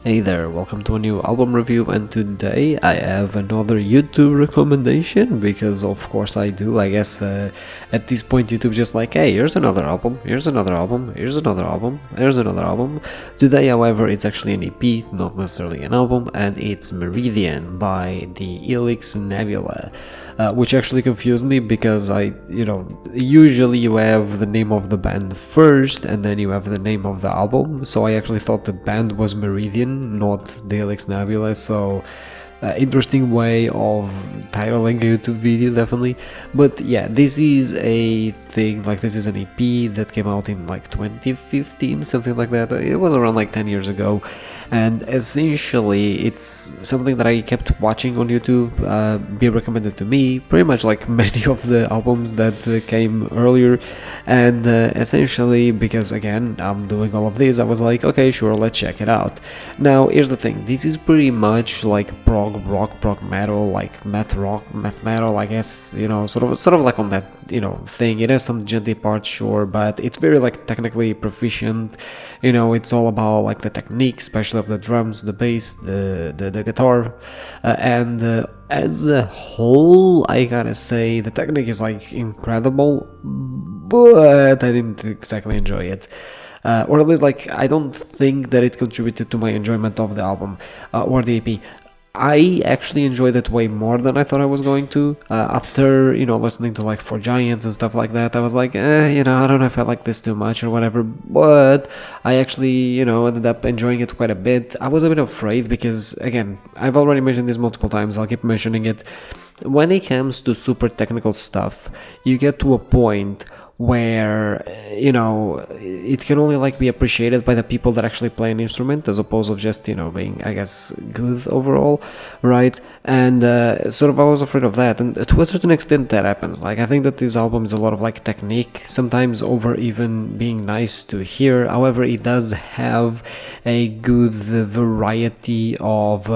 Hey there, welcome to a new album review, and today I have another YouTube recommendation because of course I do. I guess at this point YouTube just like, hey, here's another album, here's another album, here's another album, here's another album. Today, however, it's actually an EP, not necessarily an album, and it's Meridian by the Helix Nebula. Which actually confused me because usually you have the name of the band first and then you have the name of the album. So I actually thought the band was Meridian, not the Helix Nebula. So interesting way of titling a YouTube video, definitely. But yeah, this is a thing, like this is an EP that came out in like 2015, something like that. It was around like 10 years ago, and essentially it's something that I kept watching on YouTube, be recommended to me, pretty much like many of the albums that came earlier. And essentially, because again I'm doing all of this, I was like, okay, sure, let's check it out. Now here's the thing, this is pretty much like prog rock, prog metal, like math rock, math metal, I guess, sort of like on that thing. It has some gentle parts, sure, but it's very like technically proficient. It's all about like the technique, especially of the drums, the bass, the guitar, and as a whole, I gotta say the technique is like incredible, but I didn't exactly enjoy it. Or at least, like, I don't think that it contributed to my enjoyment of the album or the EP. I actually enjoyed it way more than I thought I was going to. After, listening to like For Giants and stuff like that, I was like, I don't know if I like this too much or whatever. But I actually, ended up enjoying it quite a bit. I was a bit afraid because, again, I've already mentioned this multiple times, I'll keep mentioning it. When it comes to super technical stuff, you get to a point where it can only like be appreciated by the people that actually play an instrument, as opposed to just being, I guess, good overall, right? And sort of I was afraid of that, and to a certain extent that happens. Like, I think that this album is a lot of like technique, sometimes over even being nice to hear. However, it does have a good variety of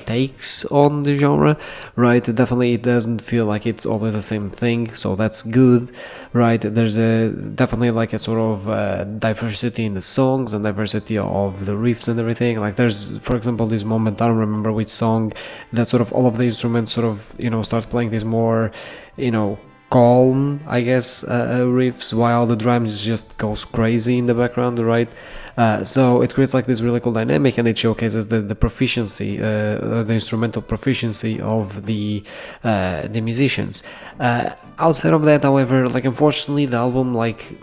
takes on the genre, right? Definitely it doesn't feel like it's always the same thing, so that's good, right? There's definitely like a sort of diversity in the songs and diversity of the riffs and everything. Like, there's, for example, this moment, I don't remember which song, that sort of all of the instruments sort of start playing this more calm, I guess, riffs, while the drums just goes crazy in the background, right? So it creates like this really cool dynamic, and it showcases the proficiency, the instrumental proficiency of the musicians. Outside of that, however, like, unfortunately, the album, like,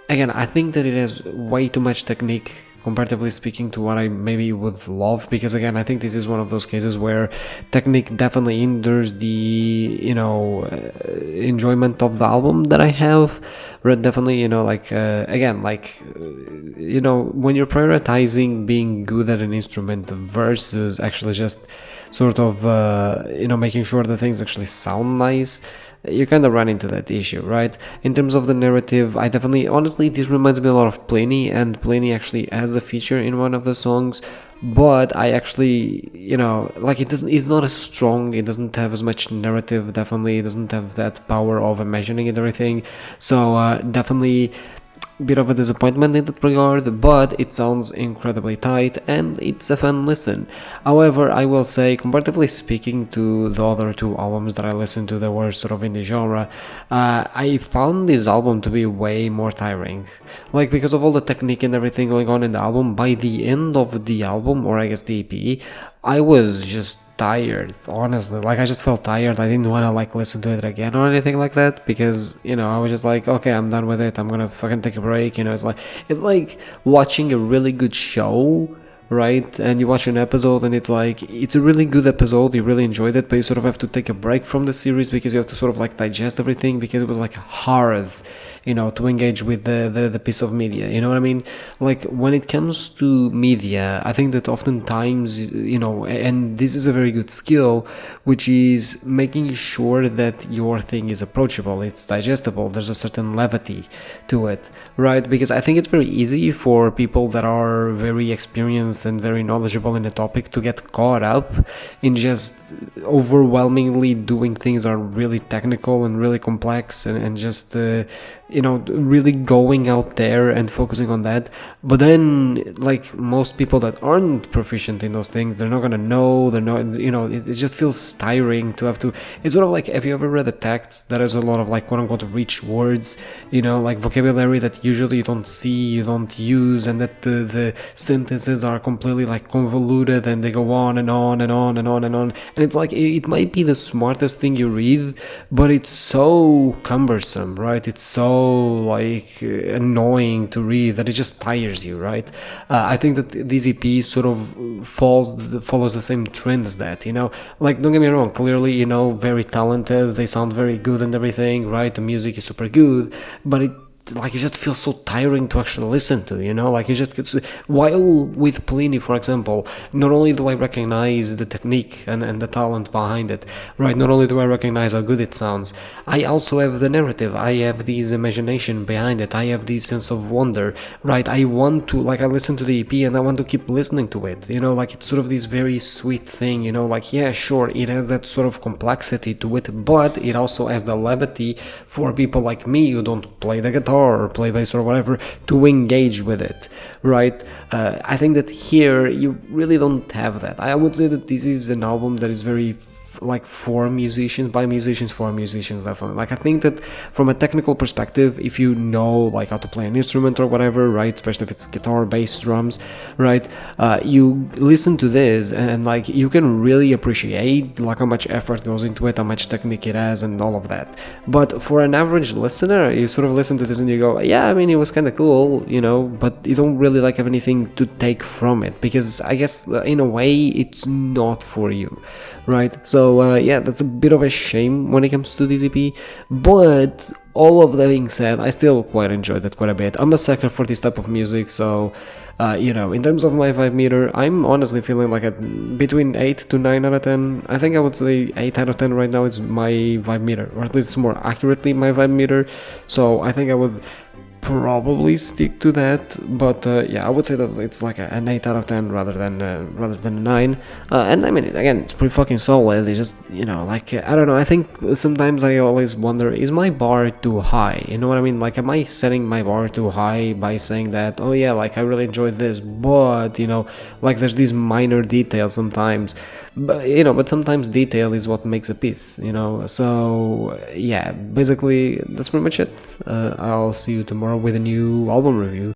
again, I think that it has way too much technique, comparatively speaking, to what I maybe would love, because again, I think this is one of those cases where technique definitely hinders the enjoyment of the album that I have. But definitely, again, like, when you're prioritizing being good at an instrument versus actually just sort of making sure that things actually sound nice, you kind of run into that issue, right? In terms of the narrative, I definitely, honestly, this reminds me a lot of Pliny, and Pliny actually has a feature in one of the songs, but I actually, like, it's not as strong, it doesn't have as much narrative, definitely, it doesn't have that power of imagining and everything, so definitely bit of a disappointment in that regard, but it sounds incredibly tight and it's a fun listen. However, I will say, comparatively speaking to the other two albums that I listened to that were sort of in the genre, I found this album to be way more tiring. Like, because of all the technique and everything going on in the album, by the end of the album, or I guess the EP, I was just tired, honestly. Like, I just felt tired. I didn't want to like listen to it again or anything like that, because I was just like, okay, I'm done with it, I'm gonna fucking take a break. It's like watching a really good show, right? And you watch an episode and it's like, it's a really good episode, you really enjoyed it, but you sort of have to take a break from the series because you have to sort of like digest everything, because it was like hard to engage with the piece of media, you know what I mean? Like, when it comes to media, I think that oftentimes, and this is a very good skill, which is making sure that your thing is approachable, it's digestible, there's a certain levity to it, right? Because I think it's very easy for people that are very experienced and very knowledgeable in the topic to get caught up in just overwhelmingly doing things that are really technical and really complex, and just you know, really going out there and focusing on that. But then, like most people that aren't proficient in those things, they're not gonna know, they're not, you know, it just feels tiring to have to. It's sort of like, have you ever read a text that has a lot of like quote unquote rich words, you know, like vocabulary that usually you don't see, you don't use, and that the sentences are completely like convoluted and they go on and on and on and on and on, and it's like it might be the smartest thing you read, but it's so cumbersome, right? It's so like annoying to read that it just tires you, right? I think that this EP sort of follows the same trend as that, you know. Like, don't get me wrong, clearly, you know, very talented, they sound very good and everything, right? The music is super good, but it just feels so tiring to actually listen to, you know. Like, it just gets, while with Pliny, for example, not only do I recognize the technique and the talent behind it, right? Not only do I recognize how good it sounds, I also have the narrative, I have this imagination behind it, I have this sense of wonder, right? I want to, like, I listen to the EP and I want to keep listening to it, you know. Like, it's sort of this very sweet thing, you know. Like, yeah, sure, it has that sort of complexity to it, but it also has the levity for people like me who don't play the guitar or play bass or whatever to engage with it, right? I think that here you really don't have that. I would say that this is an album that is very like for musicians, by musicians, for musicians, definitely. Like, I think that from a technical perspective, if you know like how to play an instrument or whatever, right, especially if it's guitar, bass, drums, right, you listen to this and like you can really appreciate like how much effort goes into it, how much technique it has and all of that. But for an average listener, you sort of listen to this and you go, yeah, I mean, it was kind of cool, you know, but you don't really like have anything to take from it, because I guess in a way it's not for you, right? So yeah, that's a bit of a shame when it comes to this EP, but all of that being said, I still quite enjoyed it quite a bit. I'm a sucker for this type of music, so you know, in terms of my vibe meter, I'm honestly feeling like between 8 to 9 out of 10. I think I would say 8 out of 10 right now is my vibe meter, or at least more accurately my vibe meter, so I think I would probably stick to that. But yeah, I would say that it's like an 8 out of 10 rather than a 9. And I mean, again, it's pretty fucking solid. It's just, you know, like I don't know, I think sometimes I always wonder, is my bar too high? You know what I mean? Like, am I setting my bar too high by saying that, oh yeah, like I really enjoyed this, but you know, like there's these minor details sometimes, but you know, but sometimes detail is what makes a piece, you know. So yeah, basically that's pretty much it. I'll see you tomorrow with a new album review.